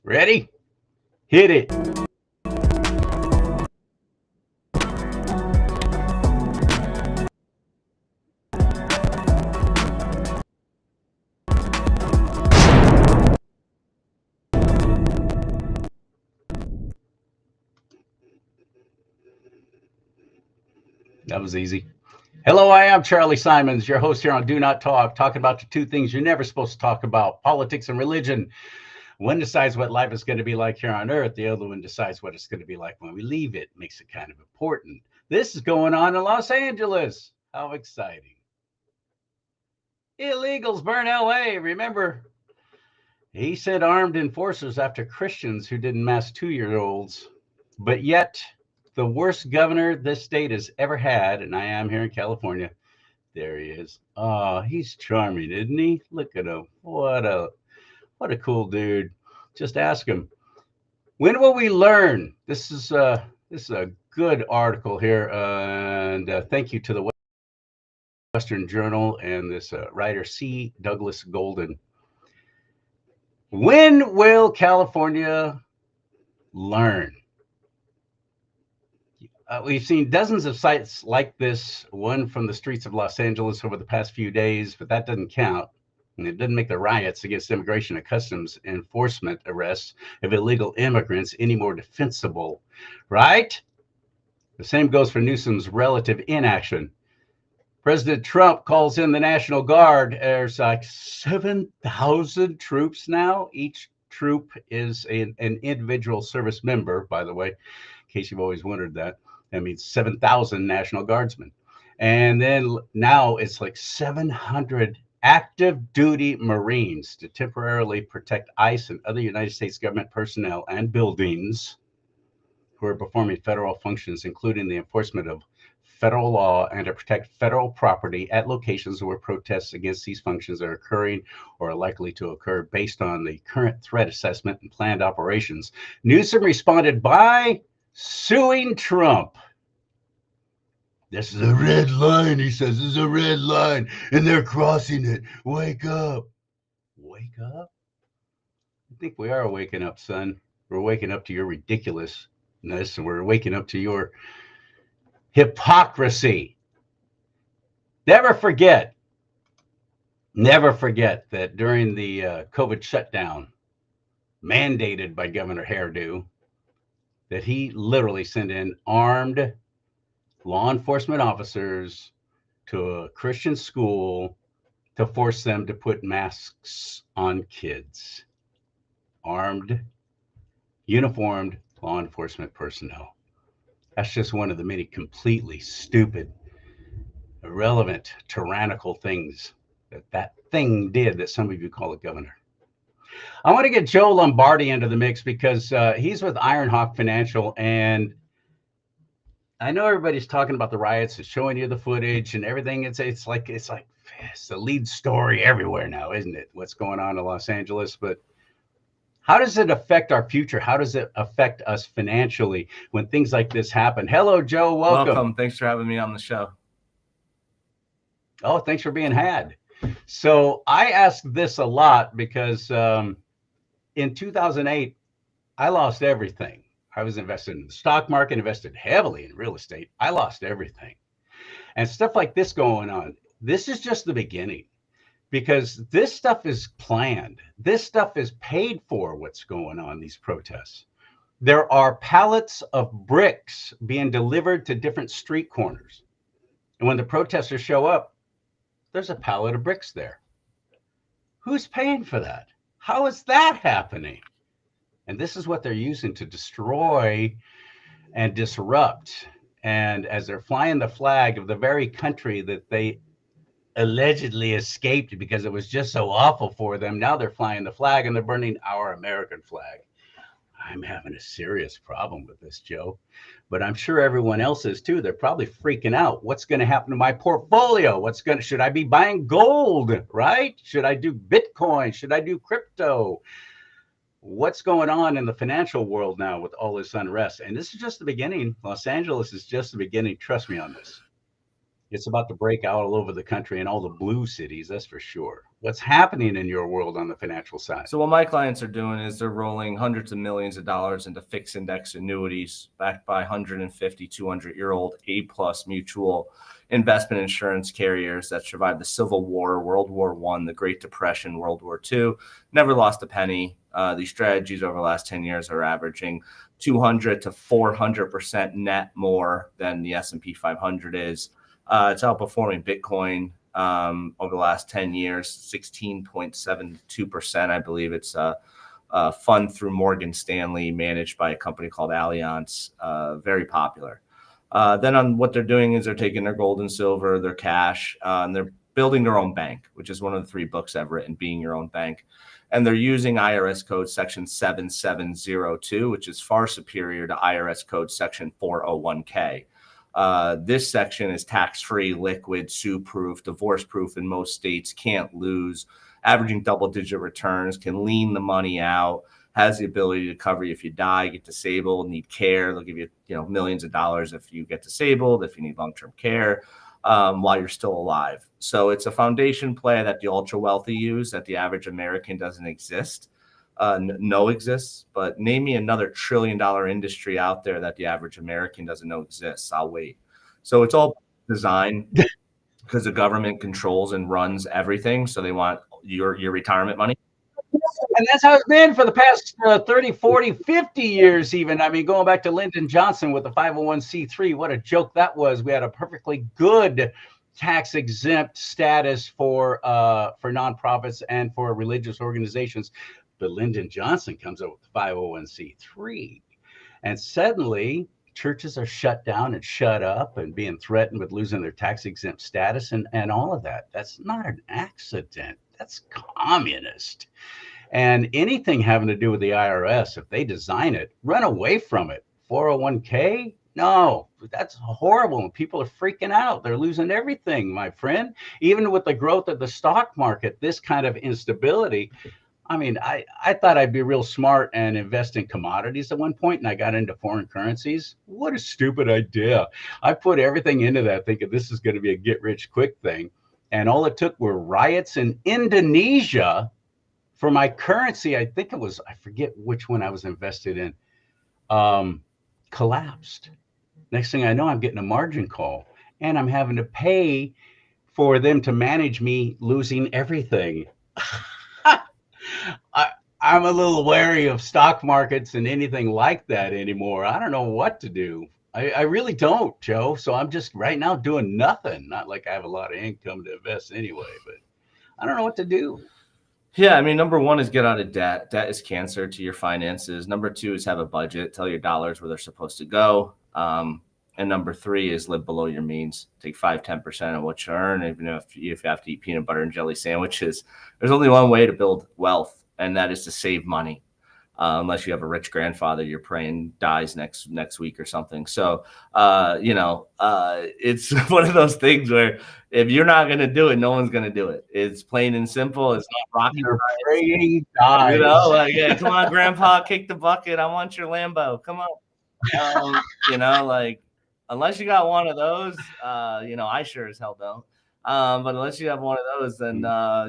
Ready? Hit it. That was easy. Hello, I am Charlie Simons, your host here on Do Not Talk, talking about the two things you're never supposed to talk about: politics and religion. One decides what life is going to be like here on Earth, the other one decides what it's going to be like when we leave it. Makes it kind of important. This is going on in Los Angeles. How exciting! Illegals burn LA. Remember, he sent armed enforcers after Christians who didn't mask 2-year-olds. But yet, the worst governor this state has ever had, and I am here in California. There he is. Oh, he's charming, isn't he? Look at him. What a cool dude. Just ask him. When will we learn? This is a good article here, and thank you to the Western Journal and this writer C. Douglas Golden. When will California learn? We've seen dozens of sites like this, one from the streets of Los Angeles over the past few days, but that doesn't count. And it doesn't make the riots against immigration and customs enforcement arrests of illegal immigrants any more defensible, right? The same goes for Newsom's relative inaction. President Trump calls in the National Guard. There's like 7,000 troops now. Each troop is an individual service member, by the way, in case you've always wondered that. That means 7,000 National Guardsmen. And then now it's like 700 active duty Marines to temporarily protect ICE and other United States government personnel and buildings who are performing federal functions, including the enforcement of federal law and to protect federal property at locations where protests against these functions are occurring or are likely to occur based on the current threat assessment and planned operations. Newsom responded by suing Trump. This is a red line, he says. This is a red line, and they're crossing it. Wake up. Wake up? I think we are waking up, son. We're waking up to your ridiculousness, and we're waking up to your hypocrisy. Never forget that during the COVID shutdown mandated by Governor Hairdo, that he literally sent in armed law enforcement officers to a Christian school to force them to put masks on kids. Armed, uniformed law enforcement personnel. That's just one of the many completely stupid, irrelevant, tyrannical things that thing did that some of you call a governor. I want to get Joe Lombardi into the mix because he's with Ironhawk Financial, and I know everybody's talking about the riots and showing you the footage and everything. It's the lead story everywhere now, isn't it? What's going on in Los Angeles? But how does it affect our future? How does it affect us financially when things like this happen? Hello, Joe. Welcome. Thanks for having me on the show. Oh, thanks for being had. So I ask this a lot because in 2008, I lost everything. I was invested in the stock market, invested heavily in real estate. I lost everything. And stuff like this going on. This is just the beginning, because this stuff is planned. This stuff is paid for, what's going on, these protests. There are pallets of bricks being delivered to different street corners. And when the protesters show up, there's a pallet of bricks there. Who's paying for that? How is that happening? And this is what they're using to destroy and disrupt. And as they're flying the flag of the very country that they allegedly escaped because it was just so awful for them, now they're flying the flag and they're burning our American flag. I'm having a serious problem with this, Joe, but I'm sure everyone else is too. They're probably freaking out. What's going to happen to my portfolio? Should I be buying gold, right? Should I do Bitcoin? Should I do crypto? What's going on in the financial world now with all this unrest? And this is just the beginning. Los Angeles is just the beginning. Trust me on this. It's about to break out all over the country in all the blue cities, that's for sure. What's happening in your world on the financial side? So what my clients are doing is they're rolling hundreds of millions of dollars into fixed index annuities backed by 150, 200-year-old A-plus mutual investment insurance carriers that survived the Civil War, World War I, the Great Depression, World War II, never lost a penny. These strategies over the last 10 years are averaging 200 to 400% net more than the S&P 500 is. It's outperforming Bitcoin over the last 10 years, 16.72%. I believe it's a fund through Morgan Stanley managed by a company called Allianz, very popular. Then on what they're doing is they're taking their gold and silver, their cash, and they're building their own bank, which is one of the 3 books I've written, Being Your Own Bank. And they're using IRS code section 7702, which is far superior to IRS code section 401k. This section is tax-free, liquid, sue-proof, divorce-proof in most states, can't lose, averaging double-digit returns, can lean the money out, has the ability to cover you if you die, get disabled, need care. They'll give you, millions of dollars if you get disabled, if you need long-term care, while you're still alive. So it's a foundation play that the ultra-wealthy use that the average American doesn't exist. No exists, but name me another $1 trillion industry out there that the average American doesn't know exists. I'll wait. So it's all designed because the government controls and runs everything. So they want your retirement money. And that's how it's been for the past 30, 40, 50 years even. I mean, going back to Lyndon Johnson with the 501c3, what a joke that was. We had a perfectly good tax-exempt status for nonprofits and for religious organizations. But Lyndon Johnson comes up with 501c3. And suddenly, churches are shut down and shut up and being threatened with losing their tax-exempt status and all of that. That's not an accident. That's communist. And anything having to do with the IRS, if they design it, run away from it. 401k? No, that's horrible. And people are freaking out. They're losing everything, my friend. Even with the growth of the stock market, this kind of instability. I mean, I thought I'd be real smart and invest in commodities at one point, and I got into foreign currencies. What a stupid idea. I put everything into that thinking this is going to be a get-rich-quick thing. And all it took were riots in Indonesia for my currency. I think it was, I forget which one I was invested in, collapsed. Next thing I know, I'm getting a margin call, and I'm having to pay for them to manage me losing everything. I'm a little wary of stock markets and anything like that anymore. I don't know what to do. I really don't, Joe. So I'm just right now doing nothing. Not like I have a lot of income to invest anyway, but I don't know what to do. Yeah, I mean, number one is get out of debt. Debt is cancer to your finances. Number 2 is have a budget. Tell your dollars where they're supposed to go. And number 3 is live below your means. Take 5-10% of what you earn. Even if you have to eat peanut butter and jelly sandwiches, there's only one way to build wealth, and that is to save money. Unless you have a rich grandfather you're praying dies next week or something. So, it's one of those things where if you're not going to do it, no one's going to do it. It's plain and simple. It's not rocket You're praying dies. Yeah, come on, Grandpa, kick the bucket. I want your Lambo. Come on. Unless you got one of those, I sure as hell don't. But unless you have one of those, then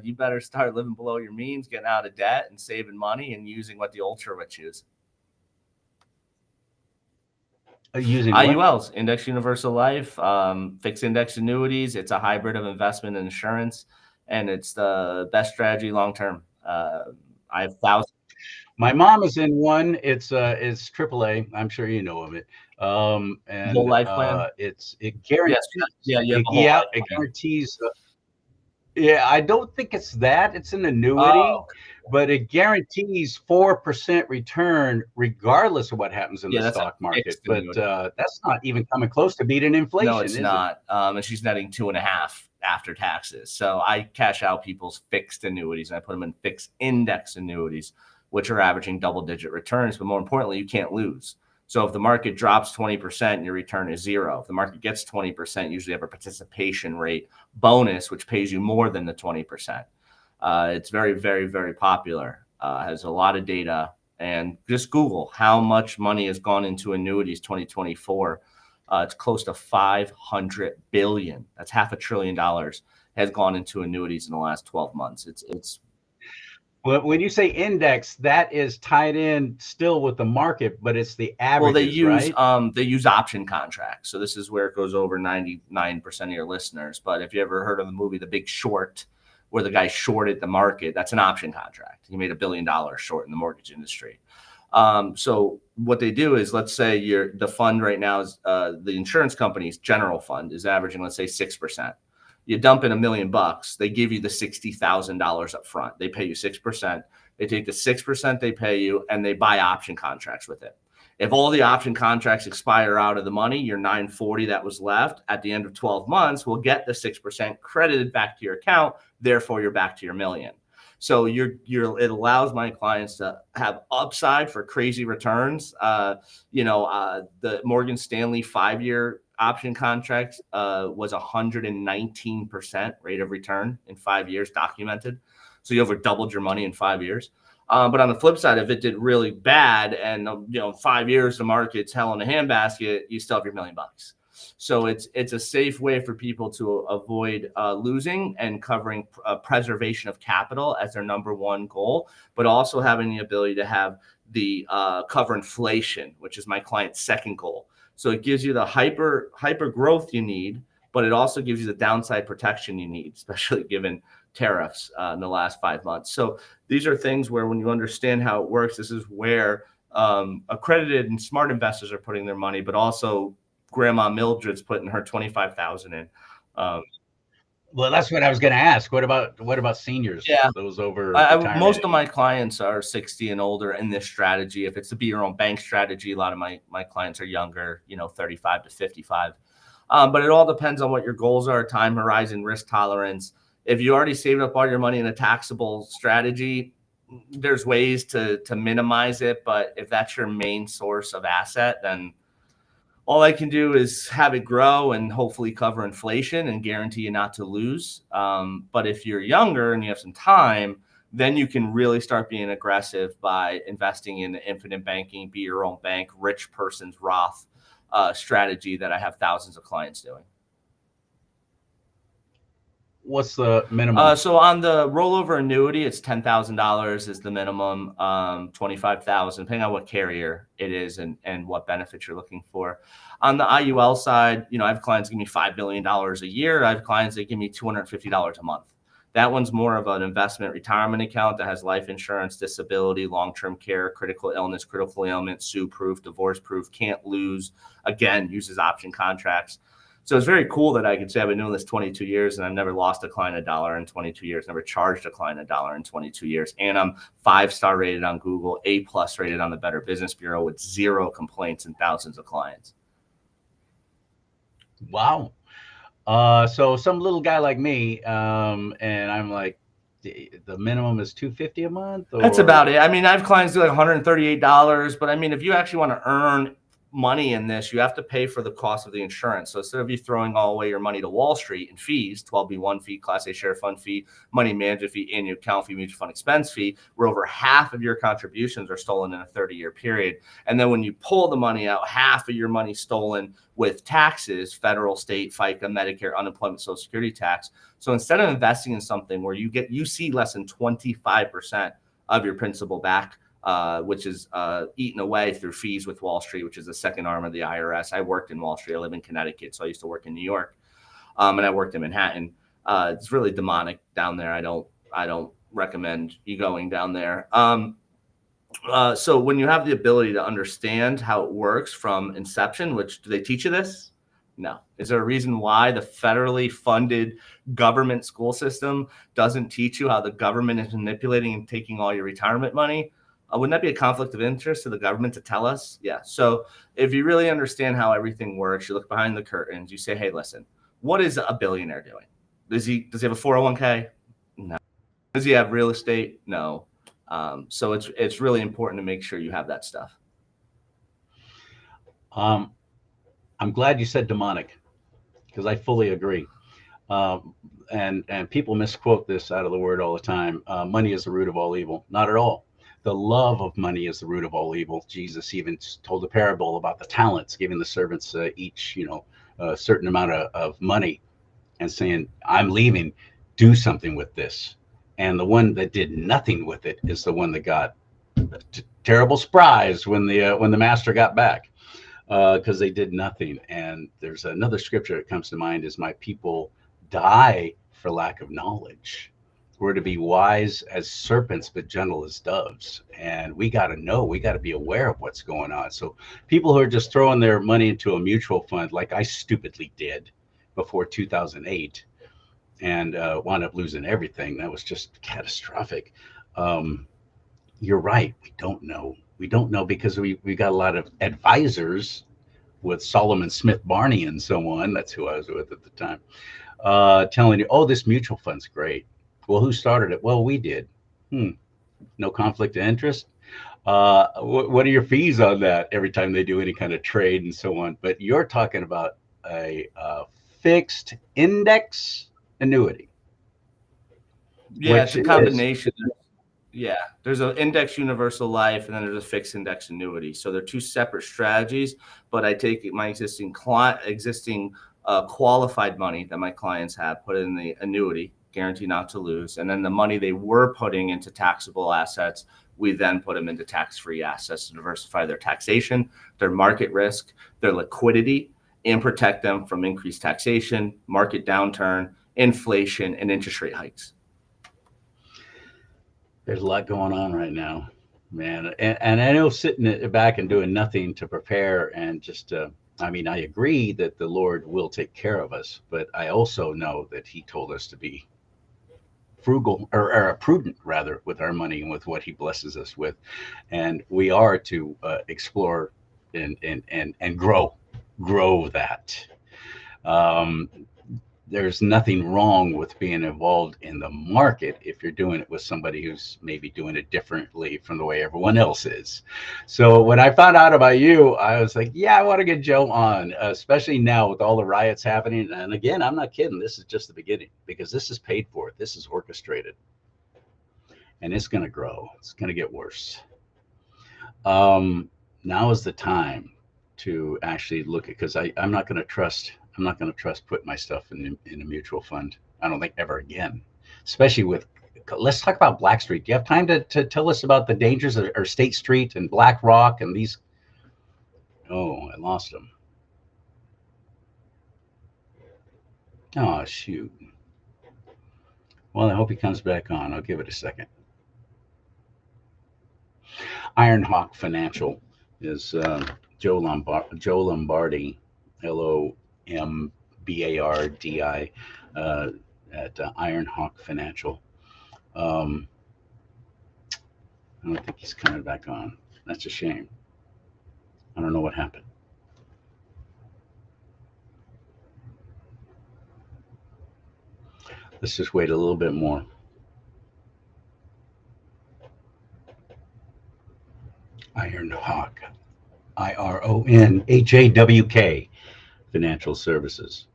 you better start living below your means, getting out of debt and saving money and using what the ultra rich use. Using IULs, Index Universal Life, fixed index annuities. It's a hybrid of investment and insurance, and it's the best strategy long term. I have thousands. My mom is in one. It's AAA. I'm sure you know of it. And whole life plan. It guarantees. Yes. It guarantees. I don't think it's that. It's an annuity, but it guarantees 4% return regardless of what happens in the stock market. But that's not even coming close to beating inflation. No, it's not. And she's netting 2.5 after taxes. So I cash out people's fixed annuities and I put them in fixed index annuities, which are averaging double-digit returns. But more importantly, you can't lose. So if the market drops 20%, your return is 0. If the market gets 20%, usually have a participation rate bonus, which pays you more than the 20%. It's very, very, very popular. Has a lot of data. And just Google how much money has gone into annuities 2024. It's close to 500 billion. That's $500 billion has gone into annuities in the last 12 months. It's Well, when you say index, that is tied in still with the market, but it's the averages, they use option contracts. So this is where it goes over 99% of your listeners. But if you ever heard of the movie The Big Short, where the guy shorted the market, that's an option contract. He made $1 billion short in the mortgage industry. So what they do is, let's say the fund right now is the insurance company's general fund is averaging, let's say 6%. You dump in $1 million, they give you the $60,000 up front. They pay you 6%. They take the 6% they pay you and they buy option contracts with it. If all the option contracts expire out of the money, your 940 that was left at the end of 12 months will get the 6% credited back to your account. Therefore, you're back to your $1 million. So it allows my clients to have upside for crazy returns. The Morgan Stanley 5-year option contract was 119% rate of return in 5 years documented. So you over doubled your money in 5 years. But on the flip side, if it did really bad and 5 years the market's hell in a handbasket, you still have your $1 million. So it's a safe way for people to avoid losing and covering preservation of capital as their number one goal, but also having the ability to have the cover inflation, which is my client's second goal. So it gives you the hyper growth you need, but it also gives you the downside protection you need, especially given tariffs in the last 5 months. So these are things where when you understand how it works, this is where accredited and smart investors are putting their money, but also Grandma Mildred's putting her $25,000 in. Well, that's what I was going to ask. What about seniors? Yeah, those over most of my clients are 60 and older in this strategy. If it's to be your own bank strategy, a lot of my clients are younger, 35 to 55. But it all depends on what your goals are, time horizon, risk tolerance. If you already saved up all your money in a taxable strategy, there's ways to minimize it. But if that's your main source of asset, then all I can do is have it grow and hopefully cover inflation and guarantee you not to lose. But if you're younger and you have some time, then you can really start being aggressive by investing in the infinite banking, be your own bank, rich person's Roth strategy that I have thousands of clients doing. What's the minimum? So on the rollover annuity, it's $10,000 is the minimum, $25,000, depending on what carrier it is and what benefits you're looking for. On the IUL side, I have clients give me $5 million a year. I have clients that give me $250 a month. That one's more of an investment retirement account that has life insurance, disability, long-term care, critical illness, critical ailment, sue-proof, divorce-proof, can't lose. Again, uses option contracts. So it's very cool that I could say I've been doing this 22 years and I've never lost a client $1 in 22 years, never charged a client $1 in 22 years. And I'm 5-star rated on Google, A+ rated on the Better Business Bureau with 0 complaints and thousands of clients. Wow. So some little guy like me, and I'm like, the minimum is $250 a month? Or? That's about it. I mean, I have clients do like $138, but I mean, if you actually want to earn money in this, you have to pay for the cost of the insurance. So instead of you throwing all away your money to Wall Street in fees, 12B1 fee, Class A share fund fee, money management fee, annual account fee, mutual fund expense fee, where over half of your contributions are stolen in a 30-year period. And then when you pull the money out, half of your money stolen with taxes, federal, state, FICA, Medicare, unemployment, Social Security tax. So instead of investing in something where you see less than 25% of your principal back, which is eaten away through fees with Wall Street, which is the second arm of the IRS. I worked in Wall Street. I live in Connecticut, so I used to work in New York, and I worked in Manhattan. It's really demonic down there. I don't recommend you going down there. So when you have the ability to understand how it works from inception, which do they teach you this? No. Is there a reason why the federally funded government school system doesn't teach you how the government is manipulating and taking all your retirement money? Wouldn't that be a conflict of interest to the government to tell us? Yeah. So if you really understand how everything works, you look behind the curtains, you say, hey, listen, what is a billionaire doing? Does he have a 401k? No. Does he have real estate? No. So it's really important to make sure you have that stuff. I'm glad you said demonic, because I fully agree. And people misquote this out of the word all the time. Money is the root of all evil. Not at all. the love of money is the root of all evil. Jesus even told a parable about the talents, giving the servants each, a certain amount of money and saying, I'm leaving, do something with this. And the one that did nothing with it is the one that got terrible surprise when the master got back, because they did nothing. And there's another scripture that comes to mind is, my people die for lack of knowledge. We're to be wise as serpents, but gentle as doves. And we got to know, we got to be aware of what's going on. So people who are just throwing their money into a mutual fund, like I stupidly did before 2008, and wound up losing everything. That was just catastrophic. You're right. We don't know. We don't know because we got a lot of advisors with Solomon Smith Barney and so on. That's who I was with at the time, telling you, oh, this mutual fund's great. Well, who started it? Well, we did. No conflict of interest. What are your fees on that every time they do any kind of trade and so on? But you're talking about a fixed index annuity. Yeah, it's a combination. Yeah, there's an index universal life, and then there's a fixed index annuity. So they're two separate strategies. But I take my existing qualified money that my clients have, put it in the annuity, guarantee not to lose, and then the money they were putting into taxable assets, we then put them into tax-free assets to diversify their taxation, their market risk, their liquidity, and protect them from increased taxation, market downturn, inflation, and interest rate hikes. There's a lot going on right now, man. And I know sitting back and doing nothing to prepare and just, I agree that the Lord will take care of us, but I also know that he told us to be frugal or prudent rather with our money and with what he blesses us with. And we are to explore and grow that. There's nothing wrong with being involved in the market if you're doing it with somebody who's maybe doing it differently from the way everyone else is. So when I found out about you, I was like, yeah, I want to get Joe on, especially now with all the riots happening. And again, I'm not kidding. This is just the beginning, because this is paid for. This is orchestrated. And it's going to grow. It's going to get worse. Now is the time to actually look at, because I'm not going to trust putting my stuff in a mutual fund. I don't think ever again, especially with, let's talk about Blackstreet. Do you have time to tell us about the dangers of State Street and BlackRock and these? Oh, I lost him. Oh, shoot. Well, I hope he comes back on. I'll give it a second. Ironhawk Financial is Joe Lombardi, Lombardi, at Ironhawk Financial. I don't think he's coming back on. That's a shame. I don't know what happened. Let's just wait a little bit more. Ironhawk, IRONHAWK Financial Services.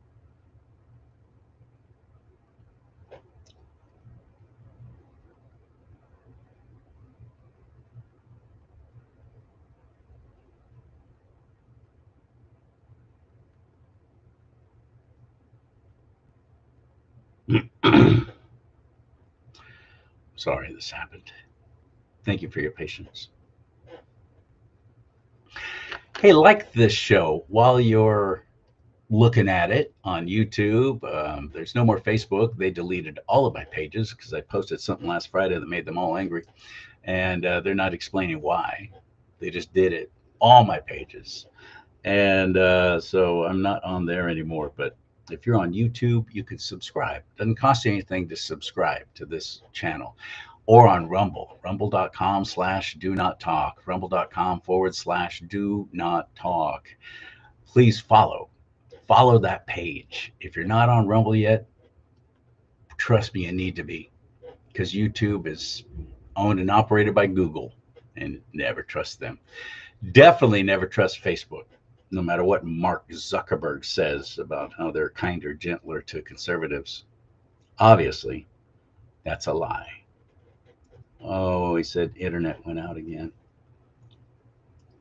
Sorry this happened. Thank you for your patience. Hey, like this show while you're looking at it on YouTube. There's no more Facebook. They deleted all of my pages because I posted something last Friday that made them all angry. And they're not explaining why. They just did it. All my pages. And so I'm not on there anymore. But if you're on YouTube, you can subscribe. It doesn't cost you anything to subscribe to this channel. Or on Rumble, rumble.com/DoNotTalk, rumble.com/DoNotTalk. Please follow that page. If you're not on Rumble yet, trust me, you need to be, because YouTube is owned and operated by Google, and never trust them. Definitely never trust Facebook, no matter what Mark Zuckerberg says about how they're kinder, gentler to conservatives. Obviously, that's a lie. Oh, he said internet went out again.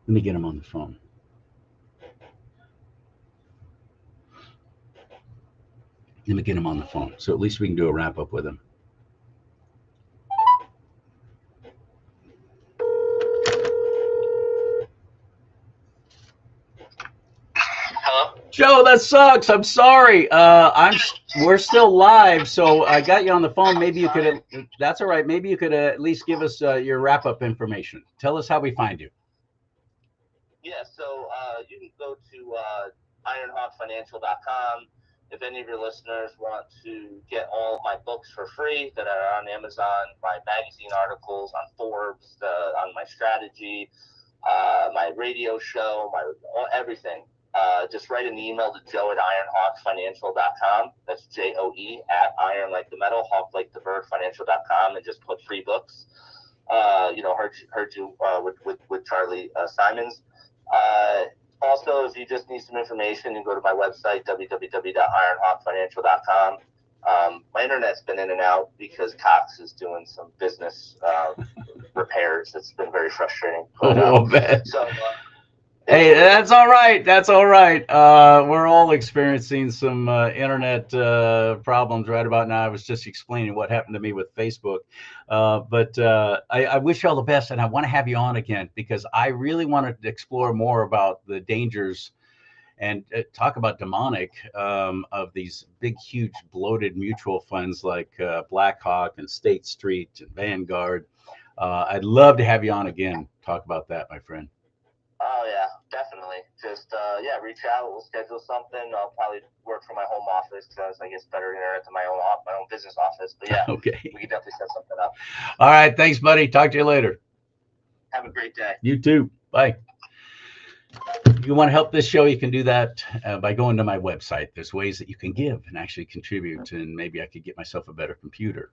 Let me get him on the phone. Let me get him on the phone. So at least we can do a wrap up with him. Hello? Joe, that sucks. I'm sorry. We're still live, so I got you on the phone. Maybe you could. That's all right. Maybe you could at least give us your wrap up information. Tell us how we find you. Yeah, so you can go to ironhawkfinancial.com. If any of your listeners want to get all of my books for free that are on Amazon, my magazine articles on Forbes, on my strategy, my radio show, everything, just write an email to Joe at ironhawkfinancial.com. That's JOE at iron like the metal, hawk like the bird, financial.com, and just put free books. Heard you with Charlie Simons. Also, if you just need some information, you can go to my website, www.ironhawkfinancial.com. My internet's been in and out because Cox is doing some business repairs. It's been very frustrating. But, hey, that's all right. That's all right. We're all experiencing some internet problems right about now. I was just explaining what happened to me with Facebook. But I wish you all the best, and I want to have you on again because I really wanted to explore more about the dangers and talk about demonic of these big, huge, bloated mutual funds like Blackhawk and State Street and Vanguard. I'd love to have you on again. Talk about that, my friend. Oh yeah, definitely. Just reach out. We'll schedule something. I'll probably work from my home office because I guess better internet than my own business office. But yeah, okay, we can definitely set something up. All right, thanks, buddy. Talk to you later. Have a great day. You too. Bye. If you want to help this show, you can do that by going to my website. There's ways that you can give and actually contribute, and maybe I could get myself a better computer.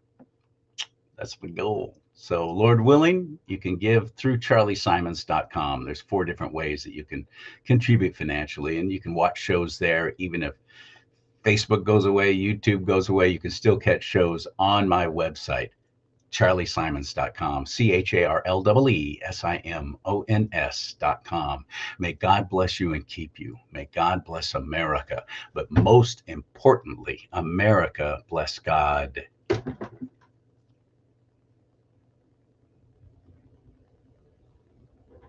That's the goal. So, Lord willing, you can give through charliesimons.com. There's 4 different ways that you can contribute financially, and you can watch shows there. Even if Facebook goes away, YouTube goes away, you can still catch shows on my website, charliesimons.com, CharlieSimons.com. May God bless you and keep you. May God bless America. But most importantly, America bless God.